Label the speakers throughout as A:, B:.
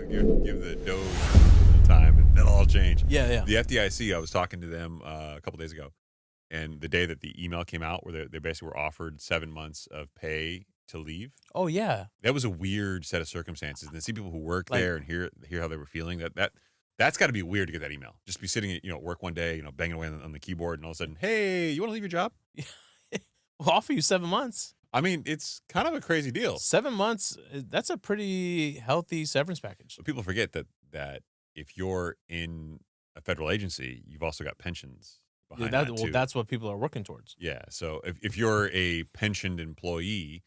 A: give the Doge a little time, and that'll all change.
B: Yeah.
A: The FDIC, I was talking to them a couple days ago, and the day that the email came out, where they basically were offered 7 months of pay to leave.
B: Oh yeah.
A: That was a weird set of circumstances. And to see people who work
B: Like-
A: there and hear how they were feeling, that's got to be weird to get that email. Just be sitting at work one day, banging away on the keyboard, and all of a sudden, hey, you want to leave your job?
B: We'll offer you 7 months.
A: I mean, it's kind of a crazy deal.
B: 7 months. That's a pretty healthy severance package.
A: But people forget that if you're in a federal agency, you've also got pensions behind that too.
B: That's what people are working towards.
A: Yeah. So if you're a pensioned employee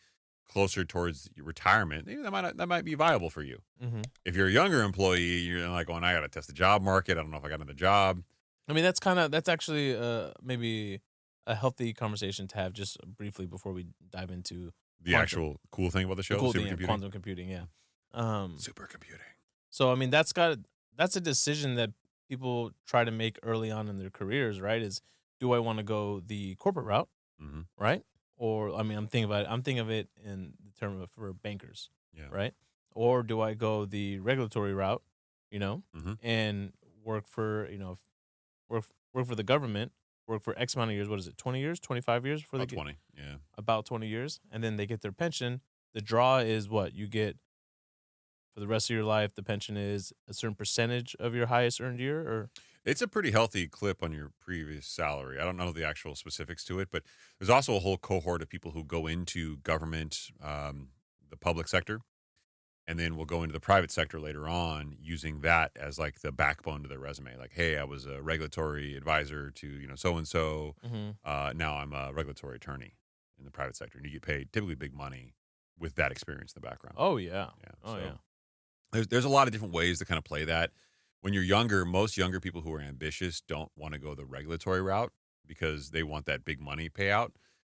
A: closer towards your retirement, that might be viable for you.
B: Mm-hmm.
A: If you're a younger employee, you're like going, I got to test the job market. I don't know if I got another job.
B: I mean, that's actually maybe a healthy conversation to have just briefly before we dive into
A: The actual cool thing about the show, supercomputing.
B: Quantum computing, yeah.
A: Supercomputing.
B: So I mean, that's a decision that people try to make early on in their careers, right? Is, do I want to go the corporate route,
A: Mm-hmm.
B: right? Or I mean, I'm thinking of it in the term of for bankers,
A: Yeah.
B: right? Or do I go the regulatory route,
A: Mm-hmm.
B: and work for work for the government, work for X amount of years. What is it? 20 years, 25 years for
A: About
B: the
A: 20. Yeah.
B: about 20 years, and then they get their pension. The draw is what you get for the rest of your life. The pension is a certain percentage of your highest earned year, or
A: It's a pretty healthy clip on your previous salary. I don't know the actual specifics to it, but there's also a whole cohort of people who go into government, the public sector, and then will go into the private sector later on, using that as like the backbone to their resume. Like, hey, I was a regulatory advisor to so and so. Now I'm a regulatory attorney in the private sector, and you get paid typically big money with that experience in the background.
B: oh yeah,
A: Yeah.
B: oh
A: so
B: yeah,
A: There's a lot of different ways to kind of play that. When you're younger, most younger people who are ambitious don't want to go the regulatory route because they want that big money payout.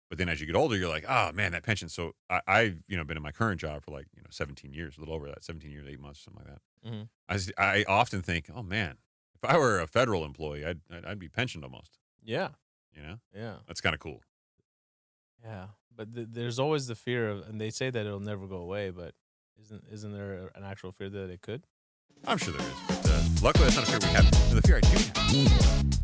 A: But then as you get older, you're like, oh man, that pension. So I've been in my current job for 17 years, a little over that, 17 years, 8 months, something like that.
B: Mhm.
A: I often think, oh man, if I were a federal employee, I'd be pensioned almost.
B: yeah,
A: Yeah, that's kind of cool.
B: yeah. But there's always the fear of, and they say that it'll never go away, but isn't there an actual fear that it could?
A: I'm sure there is, but luckily that's not a fear we have. The fear I do have